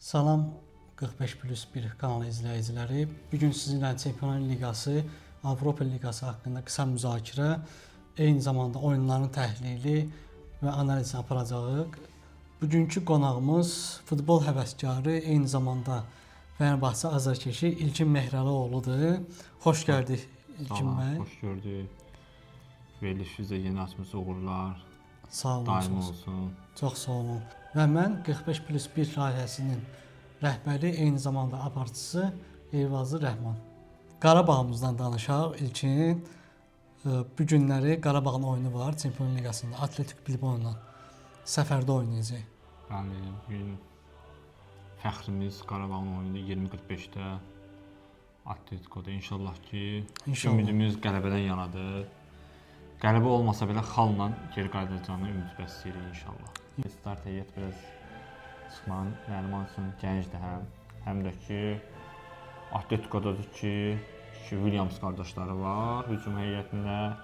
Salam 45+1 kanalı izləyiciləri. Bugün sizinlə Çempionlar Liqası, Avropa Liqası haqqında qısa müzakirə, eyni zamanda oyunların təhlili və analizini aparacağıq. Bugünkü qonağımız futbol həvəskarı, eyni zamanda Fenerbahçe azarkeşi İlkin Mehralıoğlu'dur. Xoş gəldik İlkin bəy. Xoş gördük. Verilişinizə yeni açmış uğurlar. Sağ olun. Daim olsun. Çox sağ olun. Və mən 45+1 layihəsinin rəhbəri, eyni zamanda aparıcısı Eyvazlı Rəhman. Qarabağımızdan danışaq. İlkin bu günləri Qarabağın oyunu var Çempionlar Liqasında. Atletik Bilbao'yla səfərdə oynayacaq. Bəli, bugün fəxrimiz Qarabağın oyunu 20:45-də Atletico'da. İnşallah ki, ümidimiz qələbədən yanadır. Qələbə olmasa belə xalla geri qayıdacağını ümid bəsləyirik inşallah. Start heyət biraz çıxmanın Nərman üçün gəncdir həm də ki Atletico'dadır ki Williams qardaşları var hücum heyətində,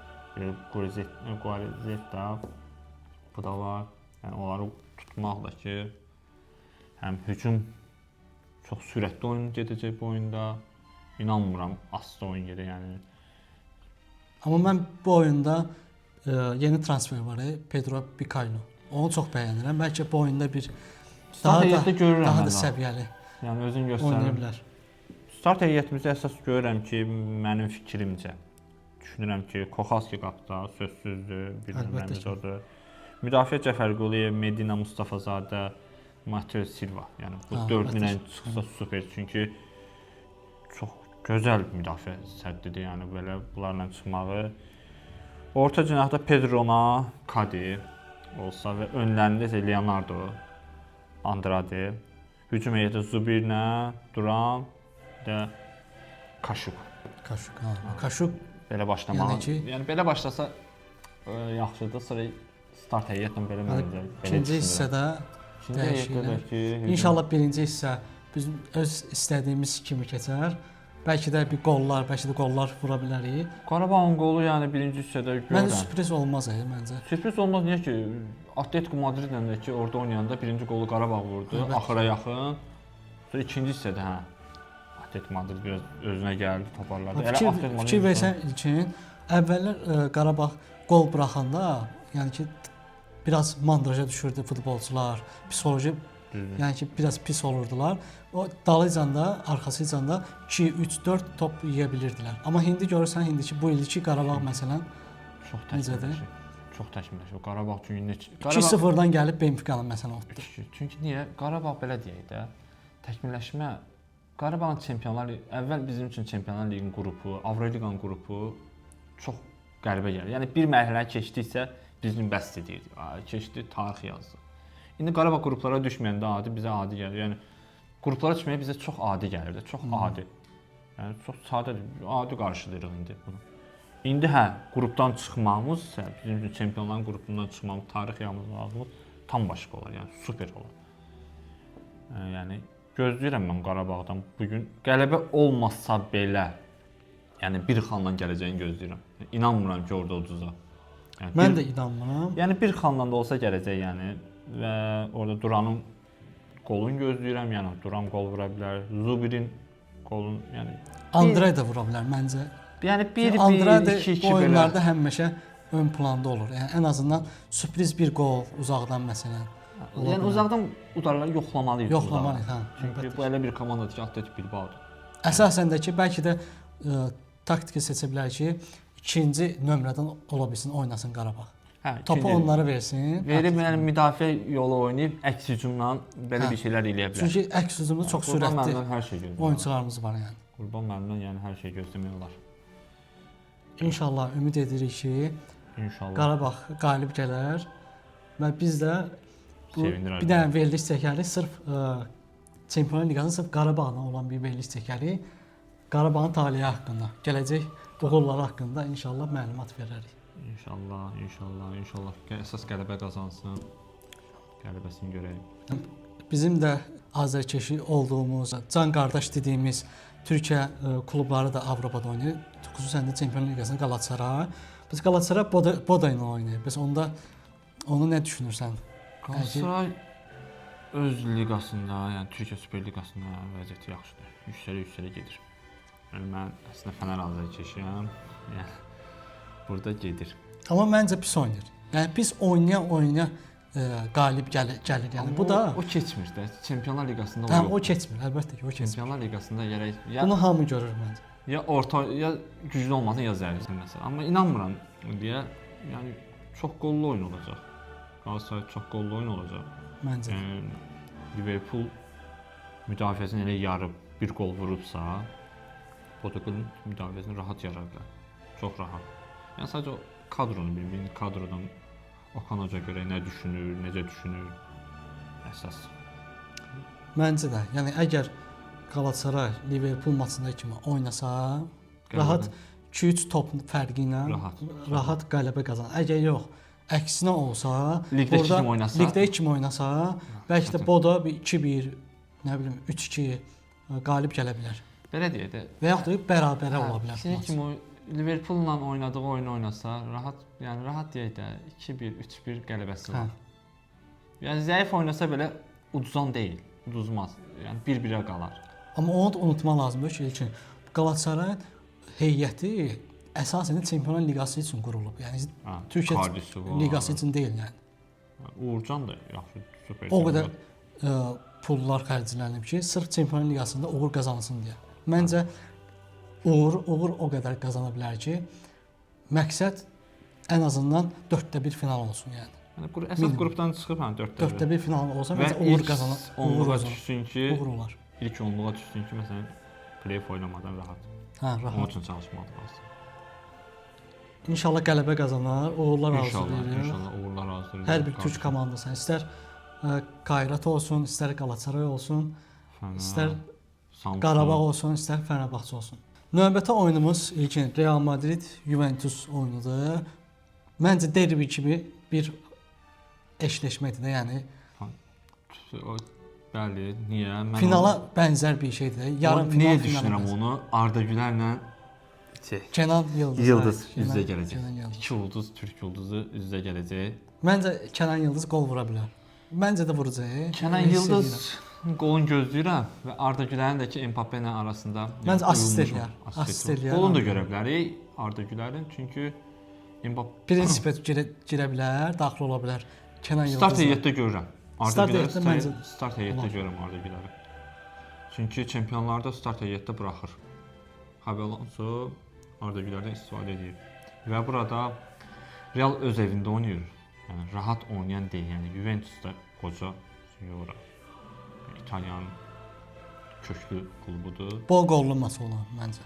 Guarizeta bu da var. Yəni onları tutmaq da ki həm hücum çox sürətli oyun gedəcək bu oyunda. İnanmıram aslı oyun gedəcək yəni. Amma mən bu oyunda yeni transfer var, Pedro Bicaylo. Onu çox bəyənirəm. Bəlkə bu oyunda bir daha da səviyyəli. Yəni özün oynaya göstərir. bilər. Start heyətimizdə əsas görürəm ki, mənim fikrimcə düşünürəm ki, Koxalski qapıda sözsüzdür, bir nömrəmiz odur. Müdafiə Cəfərquliyev, Medina Mustafazadə, Mateo Silva. Yəni bu dördünlə çıxsa super, çünki çox gözəl müdafiə səddidir, yəni belə bunlarla çıxmağı. Orta cinahda Pedrona, Kadi olsa və önlərində isə Leonardo, Andrade, hücum heyəti Zubirlə, Duran və Kaşuk. Kaşuk Belə başlamalı. Yəni belə başlasa yaxşıdır. Sonra start heyətlə belə məncə. İkinci hissədə dəyişikliklər. İnşallah birinci hissə bizim öz istədiyimiz kimi keçər. Bəlkə də bir qollar, bəlkə də qollar vura bilərik. Qarabağın qolu yəni birinci hissədə görürəm. Məncə sürpriz olmaz məncə. Sürpriz olmaz, niyə ki? Atletico Madridlə də ki orada oynayanda birinci qolu Qarabağ vurdu, axıra yaxın. Sonra ikinci hissədə Atletico Madrid biraz özünə gəldi, toparladı. Fikir versən İlkin, əvvəllər Qarabağ qol buraxanda, yəni ki biraz mandraja düşürdü futbolçular, psixoloji, yəni ki biraz pis olurdular. O dalıcanda, arxasıcanda 2, 3, 4 top yiyə bilirdilər. Amma indi görürsən, indiki bu ilki Qarabağ məsələn çox təkmilləşir. Çox təkmilləşir. Qarabağ çünki 2-0-dan gəlib Benfica-nın məsələn oldu. Çünki niyə? Qarabağ belə deyək də, təkmilləşmə Qarabağın çempionlar əvvəl bizim üçün Çempionlar Liqinin qrupu, Avroliqanın qrupu çox qəribə gəlir. Yəni bir mərhələ keçdiksə bizim bəs edirdik. Keçdi, tarix yazdı. İndi Qarabağ qruplara düşməyəndə adi bizə adi gəlir. Yəni qruplara düşməyə bizə çox adi gəlirdi, çox adi. Yəni çox sadədir, adi qarşılayırıq indi bunu. İndi qrupdan çıxmağımız isə bizim üçün çempionların qrupundan çıxmağımız, tarix yazmağımız tam başqa olar, yəni super olar. Yəni gözləyirəm mən Qarabağdan bu gün qələbə olmasa belə, yəni bir xanla gələcəyini gözləyirəm. İnanmıram ki, orada uduzaq. Yəni, mən də inanmıram. Yəni bir xanla da olsa gələcək, yəni və orada Duranın qolunu gözləyirəm, yəni Duran qol vura bilər, Zubirin qolun, yəni Andre də vura bilər məncə. Yəni 1-1, 2-2 belə oyunlarda həmişə ön planda olur. Yəni ən azından sürpriz bir qol uzaqdan məsələn. Yəni uzaqdan udarları yoxlamalıyıq. Yoxlamalıyıq, Çünki bu elə bir komandadır ki, Atletico Bilbao'dur. Əsasən də ki, bəlkə də taktika seçə bilər ki, ikinci nömrədən ola bilsin, oynasın Qarabağ. Topu onlara versin. Verib yəni müdafiə yolu oynayıb əks hücumla belə bir şeylər eləyə bilər. Çünki əks hücumda çox sürətli hər şey gözləmək. Oyunçularımız var yəni. Qurban müəllimdən yəni hər şey gözləmək olar. İnşallah ümid edirik ki, Qarabağ qalib gələr və biz də bir dənə veriliş çəkərik, sırf Çempionlar Liqasının sırf Qarabağla olan bir veriliş çəkərik. Qarabağın taleyi haqqında, gələcək uğurları haqqında inşallah məlumat verərik. İnşallah əsas qələbə qazansın. Qələbəsini görək. Bizim də azərkeşi olduğumuz, can qardaş dediyimiz Türkiyə klubları da Avropada oynayır. Xüsusən də Çempionlar Liqasında Galatasaray. Biz Galatasaray Boda ilə oynayır. Biz onu nə düşünürsən? Galatasaray öz liqasında, yəni Türkiyə Super Liqasında vəziyyəti yaxşıdır. Yüksələ gedir. Yəni mən əslində Fənər azarkeşiyəm. Yəni burada gedir. Amma məncə pis oynayır. Yəni pis oynaya qalib gəlir. Yəni amma bu da o keçmir də. Çempionlar Liqasında hə, yox. o keçmir, əlbəttə ki, o keçmir. Çempionlar Liqasında gərək Bunu hamı görür məncə. ya orta ya güclü olmasın ya zəif məsələn. Amma inanmıram deyə, yəni çox qollu oyun olacaq. Galatasaray çox qollu oyun olacaq. Məncə. Liverpool müdafiəsini elə yarıb bir qol vurubsa, Portuqalın müdafiəsini rahat yararlar. Çox rahat. Yəni sadəcə o kadronu bilmək, kadrodan Okan Hoca görə nə düşünür, necə düşünür əsas. Məncə də. Yəni əgər Galatasaray Liverpool maçında kimi oynasa, rahat 2-3 top fərqi ilə rahat qələbə qazanar. Əgər yox, əksinə olsa, ligdə kim oynasa, bəlkə də Boda bir 2-1, nə bilim 3-2 qalib gələ bilər. Belə deyək də. Və yaxud da bərabərə ola bilər. Kimi Liverpoolla oynadığı oyunu oynasa, rahat deyək də 2-1, 3-1 qələbəsi var. Yəni zəif oynasa belə uduzan deyil, uduzmaz. Yəni 1-1-ə qalar. Amma onu da unutmaq lazımdır ki, Galatasarayın heyəti əsasən Çempionlar Liqası üçün qurulub. Yəni Türkiyə Liqası üçün deyil yəni. Uğurcan da yaxşı super. O qədər pullar xərclənib ki, sırf Çempionlar Liqasında uğur qazansın deyə. Məncə uğur o qədər qazana bilər ki, məqsəd ən azından 4-1 final olsun yəni. Yəni əsas qrupdan çıxıb 4-1 final olsa məncə uğur qazanar. Uğur düşsün ki, uğur olar. İlk 10-luğa düşsün ki, məsələn, play-off oynamadan rahat. Hə, rahat. Onun üçün çalışmaq lazım. İnşallah qələbə qazanar, uğurlar arzulayırıq. İnşallah uğurlar arzulayırıq. Hər bir türk komandası, istər Qayrat olsun, istər Galatasaray olsun, istər Qarabağ olsun, istər Fenerbahçe olsun. Növbəti oyunumuz ilkin Real Madrid Juventus oyunudur. Məncə derbi kimi bir eşleşmədir də, yəni. Bəli, niyə? Finala bənzər bir şeydir. Yarım final niyə düşünürəm onu? Arda Gülərlə Kenan Yıldız üz-üzə gələcək. İki ulduz, türk ulduzu üz-üzə gələcək. Məncə Kenan Yıldız qol vura bilər. Məncə də vuracaq. Kenan Yıldız qolun gözləyirəm və Arda Gülərin də ki Mbappé ilə arasında məncə assist eləyər. Assist eləyər. Qolunu da görə bilərik Arda Gülərin, çünki Mbappé prinsipə girə bilər, daxil ola bilər. Kenan Yıldız start heyətdə görürəm. Start heyətdə görürəm Arda Güləri. Çünki çempionlarda start heyətdə buraxır. Xabi Alonso Arda Gülərdən istifadə edir. Və burada Real öz evində oynayır. Yəni rahat oynayan deyil. Yəni Juventus da qoca Signora. İtalyan köklü klubudur. Bol qollu maç olar məncə.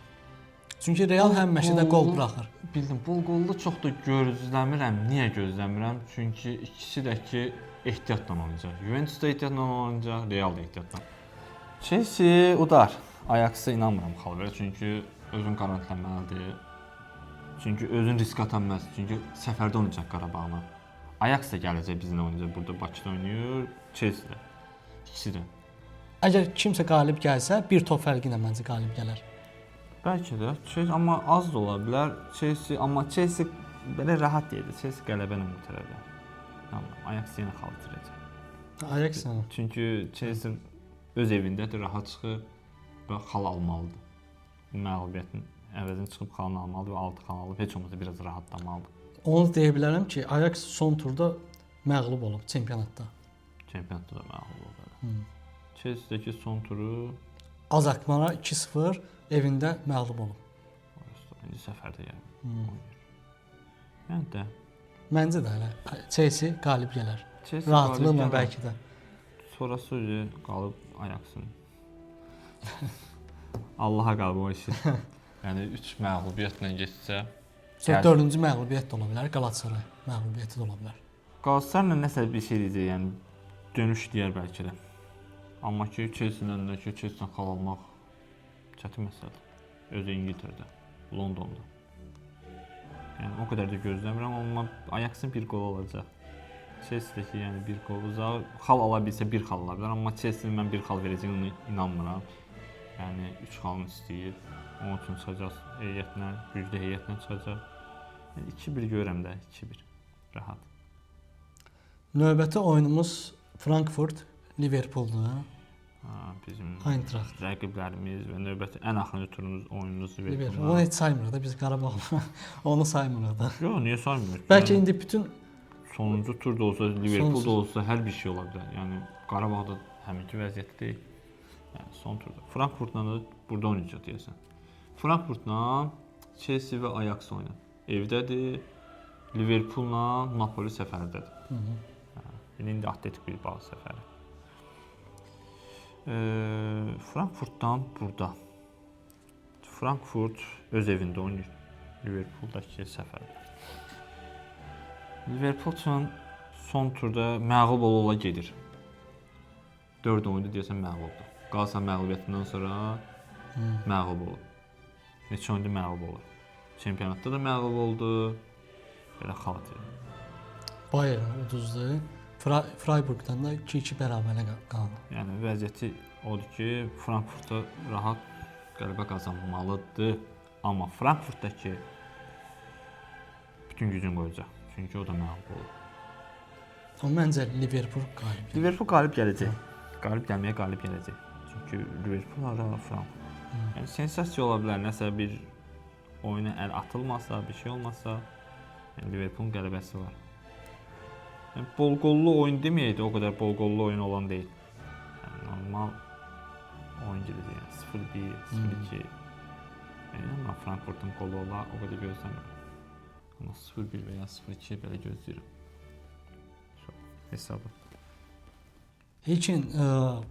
Çünki Real həmişə də qol buraxır. Bildim, bol qollu çox da gözləmirəm. Niyə gözləmirəm? Çünki ikisi də ki ehtiyatla oynayacaq. Juventus da ehtiyatla oynayacaq, Real da ehtiyatla. Chelsea udar. Ajax-a inanmıram xalqara, çünki özün qarantləməlidir. Çünki özün risk atanmaz. Çünki səfərdə oynayacaq Qarabağla. Ajax da gələcək bizlə oynayacaq. Burada Bakıda oynayır, Chelsea də. İkisi də. Əgər kimsə qalib gəlsə, bir top fərqi ilə məncə qalib gələr. Bəlkə də, amma az da ola bilər. Chelsea belə rahat deyildi. Chelsea qələbə ilə bitirəcək. Ajax yenə xal itirəcək. Ajax yenə. Çünki Chelsea öz evindədir, rahat çıxıb və xal almalıdır. Məğlubiyyətin əvəzini çıxıb xalını almalıdır və 6 xal alıb heç olmasa biraz rahatlamalıdır. Onu deyə bilərəm ki, Ajax son turda məğlub olub çempionatda. Çempionatda da məğlub olub. Chelsea-dəki son turu Azarkmana 2-0 evində məğlub olub. İndi səfərdə yəni. Yəni də məncə də elə Chelsea qalib gələr. Rahatlıqla bəlkə də. Sonrası qalıb Ajaxın. Allaha qalıb o işi. Yəni 3 məğlubiyyətlə getsə, 4-cü məğlubiyyət də ola bilər, Galatasaray məğlubiyyəti də ola bilər. Galatasarayla nəsə bir şey deyəcək, yəni dönüş deyər bəlkə də. Amma ki Chelsea-nin önündəki Chelsea-dən xal almaq çətin məsələdir. Özü İngiltərədə, Londonda. Yəni o qədər də gözləmirəm, amma Ajaxın bir qol olacaq. Chelsea-dəki yəni bir qol uzaq, xal ala bilsə bir xal ala bilər, amma Chelsea-nin mən bir xal verəcəyinə inanmıram. Yəni 3 xalını istəyir. Onun üçün çıxacaq heyətlə, güclü heyətlə çıxacaq. Yəni 2-1 görürəm də, 2-1. Rahat. Növbəti oyunumuz Frankfurt Liverpooldur. Bizim Eintracht. rəqiblərimiz və növbəti ən axırıncı turumuz oyunumuz Liverpool. Liverpool. Onu heç saymırıq da biz Qarabağ. Onu saymırıq da. Yox, niyə saymırıq? Bəlkə indi bütün sonuncu turda olsa, Liverpool da olsa hər bir şey ola bilər. Yəni Qarabağda həminki vəziyyət deyil. Yəni son turda. Frankfurtla da burada oynayacaq deyəsən. Frankfurtla Chelsea və Ajax oynayır. Evdədir. Liverpoolla Napoli səfərdədir. İndi Atletico Bilbao səfəri. Frankfurtdan burada. Frankfurt öz evində oynayır. Liverpooldakı səfərdə. Liverpool üçün son turda məğlub ola gedir. 4 oyunda deyəsən məğlubdur. Qalsa məğlubiyyətindən sonra məğlub olur. Neçə oyunda məğlub olur. Çempionatda da məğlub oldu. Belə xatir. Bayern uduzdu. Freiburgdan da 2-2 bərabərlə qaldı. Yəni vəziyyəti odur ki, Frankfurtda rahat qələbə qazanmalıdır. Amma Frankfurtdakı bütün gücünü qoyacaq. Çünki o da məğlub olur. Amma məncə Liverpool qalib. Liverpool qalib gələcək. Qalib gələcək. Çünki Liverpool ara Frankfurt. Yəni sensasiya ola bilər, nəsə bir oyuna əl atılmasa, bir şey olmasa, yəni Liverpoolun qələbəsi var. Yəni bol qollu oyun deməyəydi, o qədər bol qollu oyun olan deyil. Yəni normal oyun gedəcək. Yəni 0-1, 0-2. Yəni amma Frankfurtun qolu ola o qədər gözləmirəm. Amma 0-1 və ya 0-2 belə gözləyirəm. Hesabı. İlkin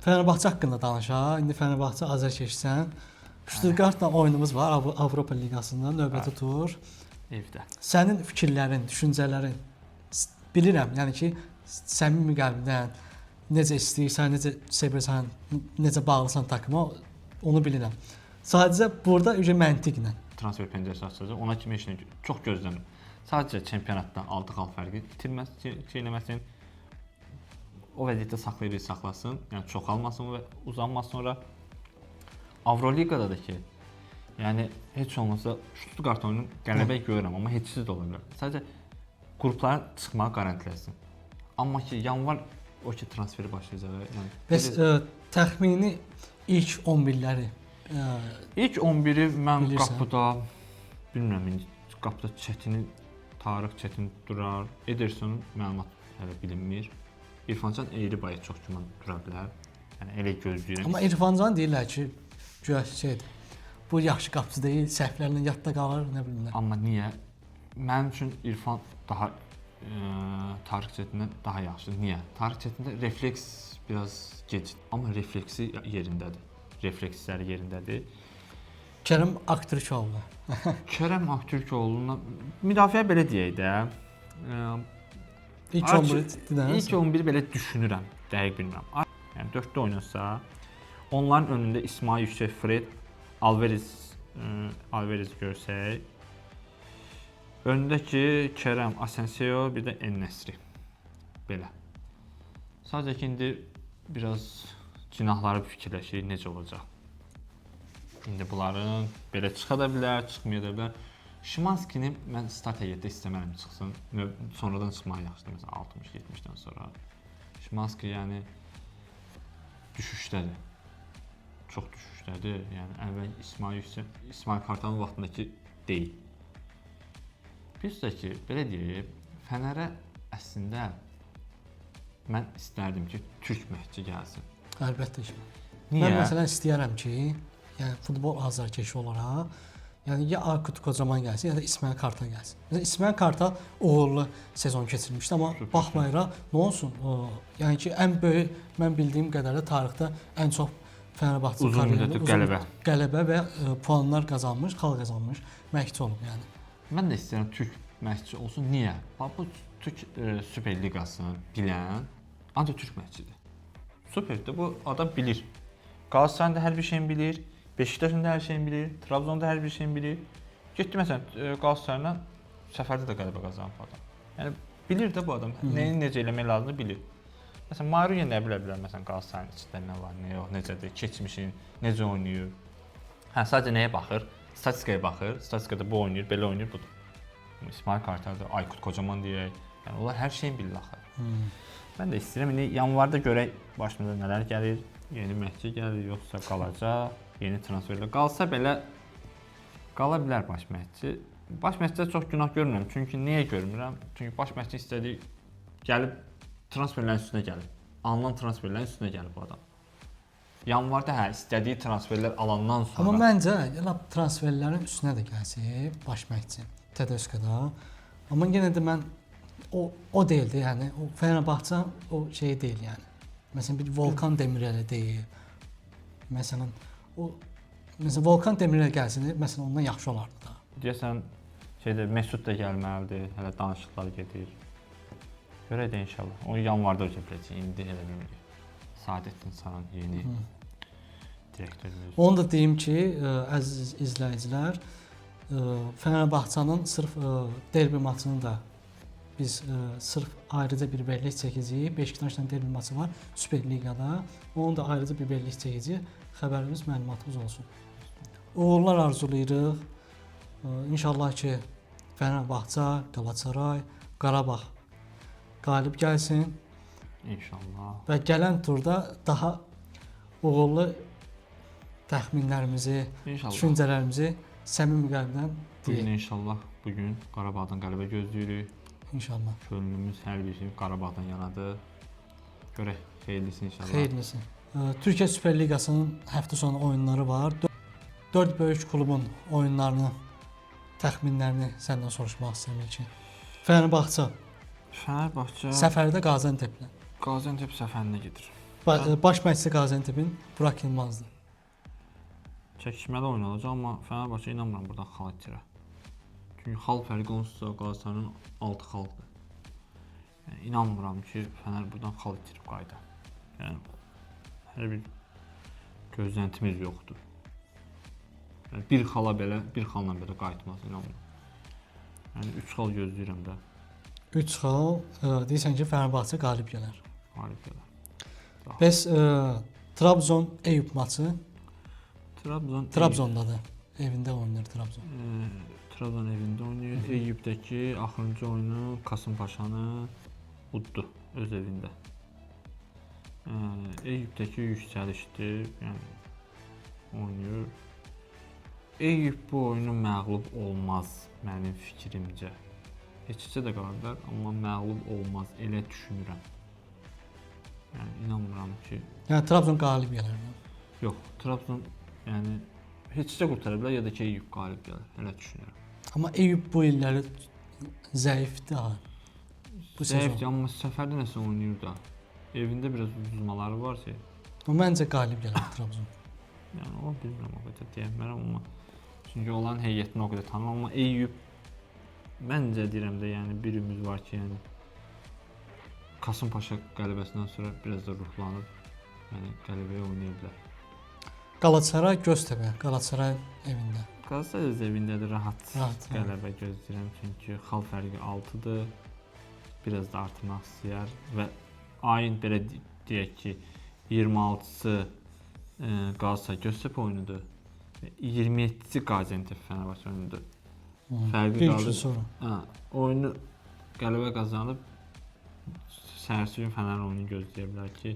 Fenerbahçe haqqında danışaq. İndi Fenerbahçe azarkeşsən. Stuttgartla oyunumuz var Avropa Liqasında növbəti tur. Evdə. Sənin fikirlərin, düşüncələrin bilirəm, yəni ki, səmimi qəlbdən necə istəyirsən, necə sevirsən, necə bağlısan takıma, onu bilirəm. Sadəcə burada məntiqlə Transfer pəncərəsi açılacaq. Ona kimi heç nə çox gözləmir. Sadəcə çempionatdan 6 xal fərqi itirməsin. O vəziyyətdə saxlasın, yəni çoxalmasın və uzanmasın sonra. Avroliqada da ki, yəni heç olmasa Stuttgart oyunu qələbə görürəm, amma heçsiz də ola bilər. Sadəcə qruplara çıxmağı qarantiləsin. Amma ki, yanvar o ki transferi başlayacaq. Yəni bəs təxmini ilk 11-ləri ilk 11-i mən bilirsən. qapıda bilmirəm indi qapıda Tarıq Çətin durar. Ederson məlumat hələ bilinmir. İrfancan Eyribay çox güman dura bilər. Yəni elə gözləyirəm. Amma İrfancan deyirlər ki, güya şeydir. Bu yaxşı qapıcı deyil, səhvlərlə yadda qalır, nə bilim. Amma niyə? Mənim üçün İrfan daha Tarıq Çətindən daha yaxşıdır. Niyə? Tarıq Çətində refleks biraz gec, amma refleksi yerindədir. Refleksləri yerindədir. Kərəm Aktürkoğlu. Kərəm Aktürkoğlu'na müdafiə belə deyək də. İlk 11-i İlk 11 belə düşünürəm, dəqiq bilmirəm. Yəni 4-də oynasa, onların önündə İsmail Yüksək, Fred, Alvarez görsək, önündəki Kerem, Asensio, bir də En-Nesyri. Belə. Sadəcə ki, indi biraz cinahları fikirləşirik, necə olacaq. İndi bunların belə çıxa da bilər, çıxmaya da bilər. Şimanskini mən start heyətdə istəmərəm çıxsın. Sonradan çıxmağı yaxşıdır, məsələn 60-70-dən sonra. Şimanski yəni düşüşdədir. Çox düşüşdədir. Yəni əvvəl İsmail Kartalın vaxtındakı deyil. Biz də ki, belə deyək, Fənərə əslində mən istərdim ki, türk məşqçi gəlsin. Əlbəttə ki. Niyə? Mən məsələn istəyərəm ki, yəni futbol azarkeşi olaraq, yəni ya Aykut Kocaman gəlsin, ya da İsmail Kartal gəlsin. Məsələn İsmail Kartal uğurlu sezon keçirmişdi, amma baxmayaraq nə olsun? Yəni ki, ən böyük mən bildiyim qədərlə tarixdə ən çox Fenerbahçe kariyerində qələbə və puanlar qazanmış, xal qazanmış məşqçi olub yəni. Mən də istəyirəm türk məşqçi olsun. Niyə? Bax bu Türk Süper Liqasını bilən ancaq türk məşqçidir. Superdə bu adam bilir. Qalatasarayın da hər bir şeyini bilir, Beşiktaşın da hər şeyini bilir, Trabzonda hər bir şeyini bilir. Getdi məsələn Qalatasarayla səfərdə də qələbə qazanıb adam. Yəni bilir də bu adam nəyi necə eləmək lazımdır bilir. Məsələn Mario nə bilə bilər məsələn Qalatasarayın içində nə var, nə yox, necədir, keçmişin, necə oynayır. Hə sadəcə nəyə baxır? Statistikaya baxır. Statistikada bu oynayır, belə oynayır, budur. İsmail Kartal da Aykut Kocaman deyək. Yəni onlar hər şeyi bilirlər axı. Mən də istəyirəm indi yanvarda görək başımıza nələr gəlir. Yeni məşqçi gəlir, yoxsa qalacaq. Yeni transferlər qalsa belə qala bilər baş məşqçi. Baş məşqçidə çox günah görmürəm. Çünki niyə görmürəm? Çünki baş məşqçi istədiyi gəlib transferlərin üstünə gəlir. Alınan transferlərin üstünə gəlir bu adam. Yanvarda istədiyi transferlər alandan sonra. Amma məncə elə transferlərin üstünə də gəlsin baş məşqçi Tedesco'da. Amma yenə də mən o deyildi, yəni o Fenerbahçe o şey deyil yəni. Məsələn bir Volkan Demirel deyil. Məsələn Volkan Demirel gəlsin, məsələn ondan yaxşı olardı da. Deyəsən Mesut da gəlməlidir, hələ danışıqlar gedir. Görək də inşallah. O yanvarda öcə biləcək, indi elə bilmirik. Saadettin Saran yeni direktorumuz. Onu da deyim ki, əziz izləyicilər, Fenerbahçe'nin sırf derbi maçını da biz sırf ayrıca bir bellek çəkəcəyik. Beşiktaşla derbi maçı var Süper Ligada. Onu da ayrıca bir bellek çəkəcəyik. Xəbərimiz, məlumatımız olsun. Uğurlar arzulayırıq. İnşallah ki, Fenerbahçe, Galatasaray, Qarabağ qalib gəlsin. İnşallah. Və gələn turda daha uğurlu təxminlərimizi, düşüncələrimizi səmimi qəlbdən deyək. İnşallah bugün Qarabağdan qələbə gözləyirik. İnşallah. Könlümüz hər bir şey Qarabağdan yanadır. Görək, xeyirlisi inşallah. Xeyirlisi. Türkiyə Süper Liqasının həftə sonu oyunları var. 4 böyük klubun oyunlarını, təxminlərini səndən soruşmaq istəyirəm ki. Fenerbahçe səfərdə Qazianteplə. Qaziantep səfərinə gedir. Baş məşqçi Qaziantepin Burak Yılmazdır. Çəkişməli oyun olacaq, amma Fenerbahçe inanmıram buradan xal itirə. Çünki xal fərqi onsuz Qalatasarayın 6 xaldır. Yəni inanmıram ki, Fener buradan xal itirib qayıda. Yəni hər bir gözləntimiz yoxdur. Yəni bir xalla belə qayıtmaz, inanmıram. Yəni 3 xal gözləyirəm də. 3 xal, deyirsən ki, Fenerbahçe qalib gələr. Qalib gələr. Bəs Trabzon Eyüp maçı? Trabzondadır. Evində oynayır Trabzon. Trabzon evində oynayır. Eyüpdəki axırıncı oyunu Kasımpaşanı uddu öz evində. Eyüpdəki yüksəlişdir, yəni oynayır. Eyüp bu oyunu məğlub olmaz mənim fikrimcə. Heç-heçə də qala bilər, amma məğlub olmaz, elə düşünürəm. Yəni inanmıram ki... Yəni Trabzon qalib gələr. Yox, Trabzon yəni heç-heçə qurtara bilər ya da ki Eyüp qalib gələr, elə düşünürəm. Amma Eyüp bu illəri zəifdir ha. Zəifdir, amma səfərdə nəsə oynayır da. Evində biraz uduzmaları var ki. Məncə qalib gələr Trabzon. Yəni o bilmirəm, o qədər deyəmərəm, amma çünki olan heyətini o qədər tanımam, amma Eyüp məncə deyirəm də, yəni bir ümid var ki, yəni Kasımpaşa qələbəsindən sonra biraz da ruhlanıb, yəni qələbəyə oynaya bilər. Galatasaray Göztepe, Galatasaray evində. Galatasaray öz evindədir, rahat qələbə gözləyirəm, çünki xal fərqi 6-dır, biraz da artırmaq istəyər və ayın belə deyək ki, 26-sı Galatasaray Göztepe oyunudur, 27-ci Qaziantep Fenerbahçe oyunudur. Fərqi qalır. Oyunu qələbə qazanıb səhərsi gün Fener oyunu gözləyə bilər ki,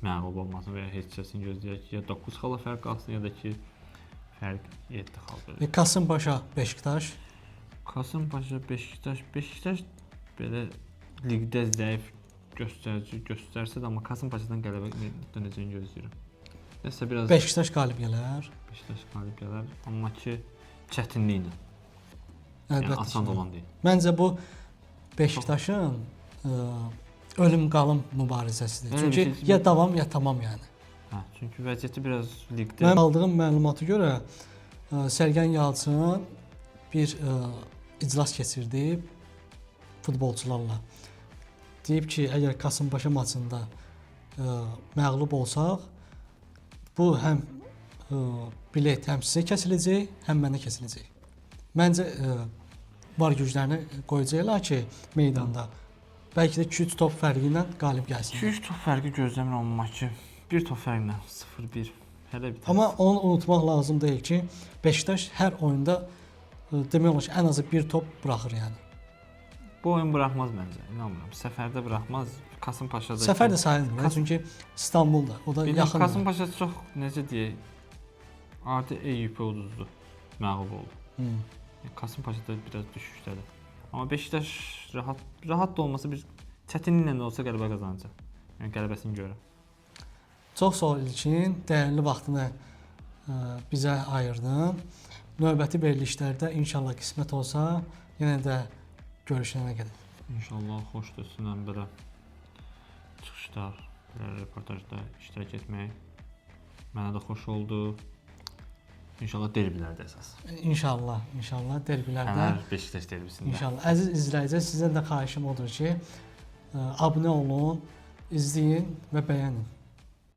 məğlub olmasın və ya heç kəsin gözləyək ki, ya 9 xala fərq qalsın, ya da ki, fərq 7 xal belə. Kasımpaşa, Beşiktaş? Kasımpaşa, Beşiktaş belə liqdə zəif göstərsə də, amma Kasımpaşadan qələbə dönəcəyini gözləyirəm. Nəsə biraz... Beşiktaş qalib gələr. Beşiktaş qalib gələr, amma ki, çətinliklə. Əlbəttə. Yəni, asan olan deyil. Məncə bu Beşiktaşın ölüm-qalım mübarizəsidir. Çünki ya davam, ya tamam yəni. Hə, çünki vəziyyəti biraz liqdə... Mənim aldığım məlumata görə Sərgən Yalçın bir iclas keçirdi futbolçularla. Deyib ki, əgər Kasımpaşa maçında məğlub olsaq, bu həm bilet həm sizə kəsiləcək, həm mənə kəsiləcək. Məncə var güclərini qoyacaqlar ki, meydanda bəlkə də 2-3 top fərqi ilə qalib gəlsin. 2-3 top fərqi gözləmirəm, amma ki, 1 top fərqlə 0-1 hələ bir. Amma onu unutmaq lazım deyil ki, Beşiktaş hər oyunda demək olar ki, ən azı 1 top buraxır yəni. Bu oyun buraxmaz məncə. İnanmıram. Səfərdə buraxmaz. Kasımpaşada. Səfər də sayılmır, çünki İstanbulda, o da yaxındır. Kasımpaşa çox necə deyək, adi Eyüpə uduzdu, məğlub oldu. Kasımpaşada biraz düşüşdədir. Amma Beşiktaş rahat da olmasa bir çətinliklə də olsa qələbə qazanacaq. Yəni qələbəsini görürəm. Çox sağ ol İlkin, dəyərli vaxtını bizə ayırdın. Növbəti verilişlərdə inşallah qismət olsa, yenə də görüşənə qədər. İnşallah xoşdur sizlə belə çıxışlar, belə reportajda iştirak etmək. Mənə də xoş oldu. İnşallah derbilərdə əsas. İnşallah derbilərdə. Həmər Beşiktaş derbisində. İnşallah. Əziz izləyicilər, sizdən də xahişim odur ki, abunə olun, izləyin və bəyənin.